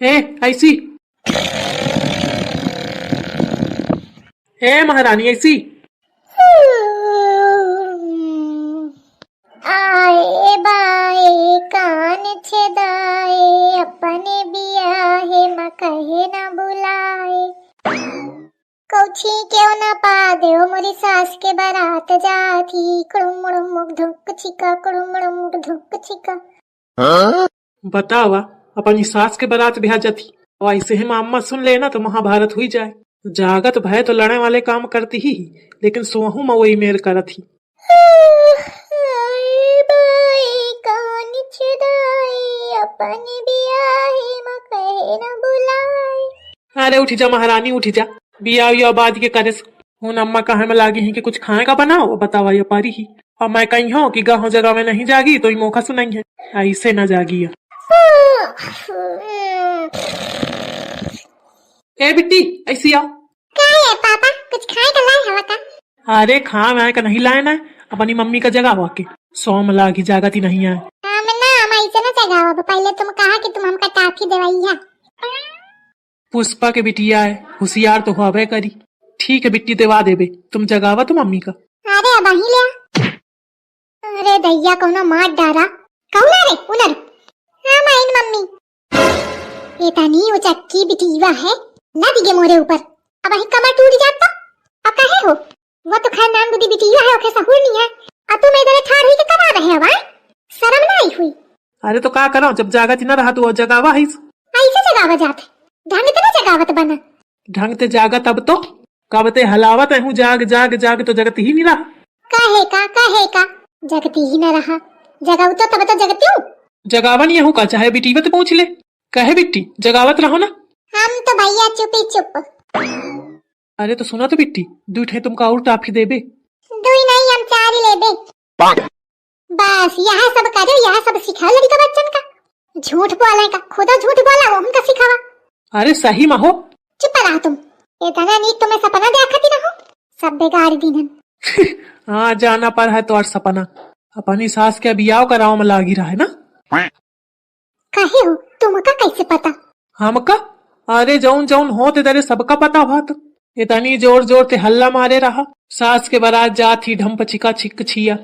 ए ऐसी ए महारानी ऐसी आए बाए कान छेदाए अपने बियाहे म कहे न बुलाए कौछी क्यों न पा दे मोरी सास के बारात जाती कुड़ुम धुक छिका कुड़ुम धुक छिका। बतावा अपनी सास के बारात ब्याह जाती और ऐसे ही अम्मा सुन लेना तो महाभारत हुई जाए। जागत भय तो लड़ने वाले काम करती ही लेकिन सोहू में वही मेर करत ही। अपने बियाहे म कहे न बुलाए। अरे उठ जा महारानी उठ जा, बिया बाद के करे हूं अम्मा कहे में लागी ही कि कुछ खाए का बनाओ बतावा ये पारी ही। और मैं कही हो कि गाँव जगह में नहीं जागी तो मौका सुनाई है ऐसे न जागी। ए बिट्टी ऐसी आओ। क्या है पापा कुछ खाए का लाए हवा का? अरे खा मैं का नहीं लाए ना अपनी मम्मी का जगह हुआ के सोम लागी जागती नहीं है। पहले तुम कहा कि तुम हमका टाफी दवाई है। पुष्पा के बिटिया है होशियार तो होवे करी। ठीक है बिट्टी देवा देबे तुम जगावा तो मम्मी का। अरे अब ही ले। अरे दैया कौन मार डारा कौन रे उनर। हां माइन मम्मी ये तनी वो चक्की बिटिया है ना दिगे मोरे ऊपर अब ही कमर टूट जाता। अब कहे हो वो तो खानदान बुद्धि बिटिया है ओके सहूर नहीं है। अब तुम इधर ठाड़ ही के करा रहे हो शर्म ना आई हुई। अरे तो क्या करो जब जागती न रहा तो जगावा है ऐसे जगावा जाते ढंग ते ना जगावत बना ढंग ते जागा तब तो कब ते हलावत हूँ जाग जाग जाग तो जगत ही नहीं रहा। कहे का जगती ही न रहा जगाऊ तो तब तो जगती हूँ। जगावन ये हूँ का चाहे बिटीवत पूछ ले कहे बिट्टी जगावत रहो ना। हम तो भैया चुप ही चुप। अरे तो सुना तो बिट्टी दूठे तुमका और टाफी देबे। दुई नहीं हम चार ही लेबे बस यह सब करे यह सब सिखा लड़का बच्चन का झूठ बोलने का खुदा झूठ बोला वो उनका सिखावा। अरे सही में हो चुप रहा तुम इतना नीट तुम्हें सपना देखती ना हो सब बेगाड़ दीन। हाँ जाना पर है तो और सपना अपनी सास के बियाह कराओ में लागी रहा है ना। कहे हो तुमका कैसे पता? हमका अरे जौन जौन हो तेरे सबका पता हुआ तो इतनी जोर जोर ते हल्ला मारे रहा सास के बारात जाती ढम्प छिका छिक छिया।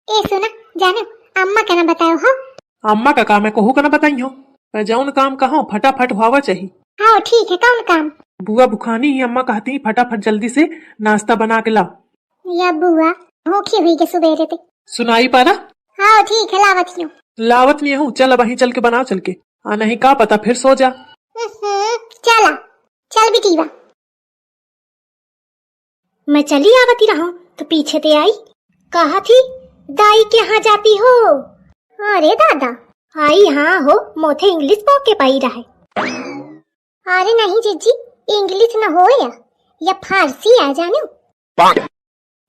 ए सुना जानो अम्मा का ना बताओ हो। अम्मा का काम है कहू का ना बताई हो पर जौन काम कहो फटाफट हुआ चाहिए। हाँ ठीक है कौन काम? बुआ बुखानी ही अम्मा कहती ही फटाफट जल्दी से नाश्ता बना के लाओ। या बुआ भूखी हुई के सुबेरे थे सुनाई पारा। हाँ ठीक है लावत हूँ। लावत नहीं हूँ चल वहीं चल के बनाओ चल के नहीं का पता फिर सो जा। चला चल बिटीवा। मैं चली आवती रहा तो पीछे ते आई कहा थी दाई के यहाँ जाती हो। अरे दादा आई हाँ हो मोथे इंग्लिश पौके पाई रहा है। अरे नहीं जीजी इंग्लिश न हो या फारसी आ जाने।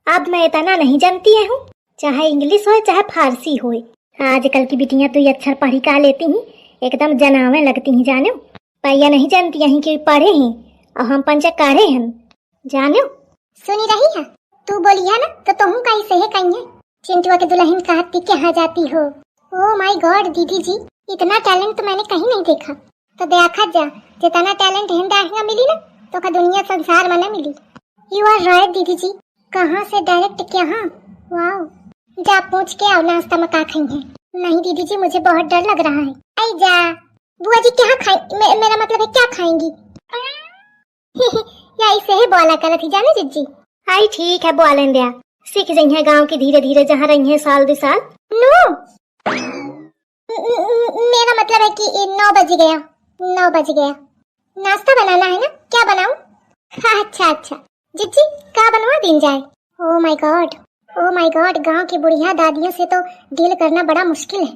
अब मैं इतना नहीं जानती हूँ चाहे इंग्लिश हो चाहे फारसी हो। आजकल की बिटियां तो ये अक्षर पढ़ी का लेती हैं एकदम जनावे लगती हैं जानो। पैया नहीं जानती हैं कि पढ़े हैं और हम पंचकारे हैं जानो। सुनी रही है तू बोली है ना तो तुम कैसे है कहीं है चिंटुआ के दुल्हन कहती कहाँ जाती हो। ओ माय गॉड दीदी जी इतना टैलेंट तो मैंने कहीं नहीं देखा। तो देखा जा जितना टैलेंट हिंदा मिली ना तो का दुनिया संसार में न मिली। यू आर राइट दीदी जी कहाँ से डायरेक्ट कहाँ। वाओ जा पूछ के आओ नाश्ता में क्या खाई है। नहीं दीदी जी मुझे बहुत डर लग रहा है। आई जा बुआ जी क्या खाई मेरा मतलब है क्या खाएंगी। या ऐसे ही बोला कर थी जाने जीजी। आई ठीक है बोलें दिया सीख जाइए गांव की धीरे धीरे जहाँ रही है साल दो साल। नो मेरा मतलब है कि 9 बज गया नाश्ता बनाना है ना क्या बनाऊं? अच्छा जीजी क्या बनवा दिन जाए। ओ माय गॉड गांव की बुढ़िया दादियों से तो डील करना बड़ा मुश्किल है।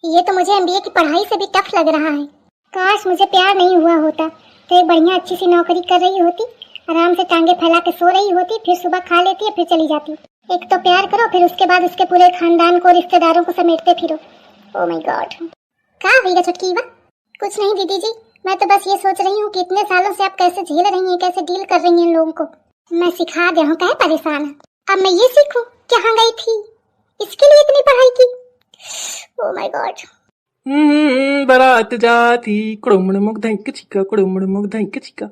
ये तो मुझे एमबीए की पढ़ाई से भी टफ लग रहा है। काश मुझे प्यार नहीं हुआ होता तो एक बढ़िया अच्छी सी नौकरी कर रही होती आराम से टांगे फैला के सो रही होती फिर सुबह खा लेती फिर चली जाती। एक तो प्यार करो फिर उसके बाद उसके पूरे खानदान को रिश्तेदारों को समेटते फिरो। ओ माय गॉड क्या हुई छुटकी बा? कुछ नहीं दीदी जी मैं तो बस ये सोच रही हूँ कि इतने सालों से आप कैसे झेल रही हैं कैसे डील कर रही हैं लोगों को। मैं सिखा दे हूँ कहे परेशान है। अब मैं ये सीखूं कहाँ गई थी इसके लिए इतनी पढ़ाई की। ओ माय गॉड बारात जाती कुड़ुमड़ मुक धैंक छिका कुड़ुमड़ मुक धैंक छिका।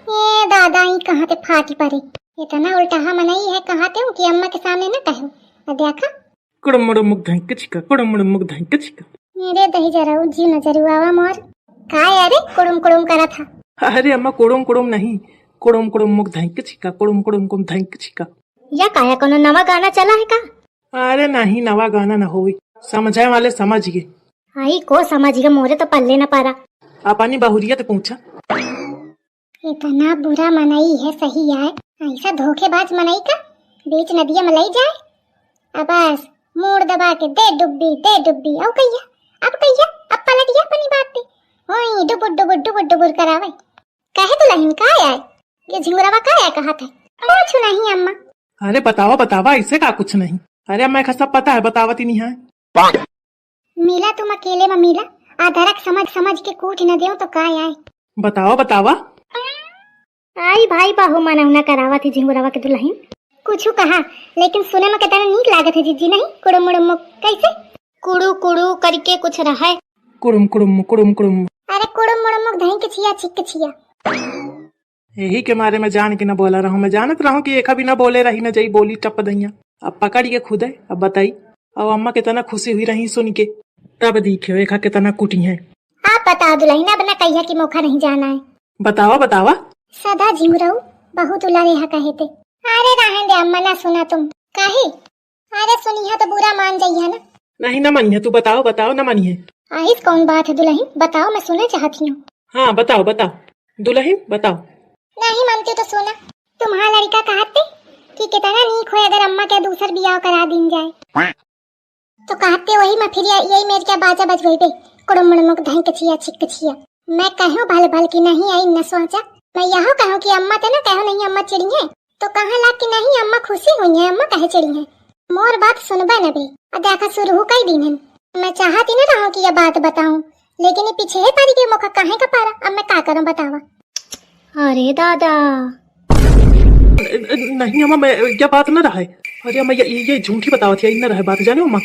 ए दादा ई कहाँ ते फाटी पड़े। इतना उल्टा मनई है कहते हूँ कि अम्मा के सामने न कहो। देखा कुड़ुमड़ मुक धैंक छिका कुड़ुमड़ मुक धैंक छिका। मेरे दही जरा जी नजर आवा मोर काय अरे कुड़ुम कुड़ुम करा था। अरे अम्मा कुड़ुम कुड़ुम नहीं कुड़ुम कुड़ुम मुक धैंक छिका कुड़ुम कुड़ुम कुम धैंक छिका। या काया कोनो नवा गाना चला है का? अरे नहीं नवा गाना न होई समझाए वाले समझिए। आई को समझिए मोरे तो पल्ले न पारा। अपनी बहुरियत पूछा। इतना बुरा मनई है सही है ऐसा धोखेबाज मनई का बीच नदिया में लई जाए। अब बस मोड़ दबा के दे डुब्बी औ कहिया अब पलट गया अपनी बात पे। ओए डुबुर डुबुर करावे काहे तो लहिन का आए ये झिंगुरावा का आया कहा था कुछ नहीं अम्मा। अरे बतावा ऐसे का कुछ नहीं। अरे अम्मा का सब पता है बतावती नहीं है। मिला तुम अकेले में मिला आधारक समझ के कूट न दे तो का आए। बतावा आई भाई बाहू मना करावा थी झिंगुरावा के दुल्हन कुछ कहा लेकिन सुने में कितना नीक लागत है जीजी नहीं कुड़ुम मुड़ुम कैसे कुड़ू कुड़ू करके कुछ रहा है। कुड़ुम कुड़ुम कुड़ुम कुड़ुम अरे कुड़ुम मुड़ुम धई के छिया छिक छिया। यही के मारे में जान के न बोला रहा हूँ। मैं जानत रहा हूँ कि एक भी न बोले रही न जाई बोली टप दैया। अब पकड़िए खुद है अब बताई। अब अम्मा कितना खुशी हुई रही सुन के तब दिखे एक कितना कुटी है। आप बता दुल्हन अब न कहिया कि मौका नहीं जाना है। बतावा सदा झिंगुराऊ बहुत उला रेहा कहे थे। अरे रहन दे अम्मा ना सुना तुम काहे। अरे सुनिया तो बुरा मान जाइए ना। नहीं न मानिए तू बताओ न मानिए। आइस कौन बात है दुल्हन बताओ मैं सुनना चाहती हूँ। हाँ बताओ दुल्हन बताओ। नहीं मानती तो सुना तुम्हारा लड़का कहते कि कितना नीक हो अगर अम्मा के दूसर बियाह करा दिन जाए तो कहते वही मैं फिर यही मेरे क्या बाजा बजवे पे कुड़ुम मुड़ुम धई के छिया छिक छिया। मैं कहूँ भल की नहीं आई न सोचा मैं यहाँ कहूँ कि अम्मा ते ना कहो नहीं अम्मा चिड़ी है तो कहाँ ला कि नहीं अम्मा खुशी हुई है अम्मा कहे चिड़ी है। मोर बात सुनबा न बे देखा शुरू कई दिन है। मैं चाहती न रहूं कि यह बात बताऊं लेकिन ये पीछे है पारी के मौका काहे का पारा। अब मैं क्या करूं बतावा। अरे दादा नहीं अम्मा मैं क्या बात न रहा है। अरे अम्मा ये झूठी बतावत है न रहा बात जाने अम्मा।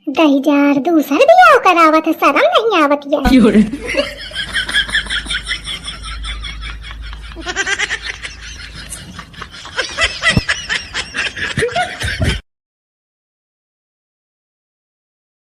दही जार दूसर बियाह करावत है शर्म नहीं आवत है।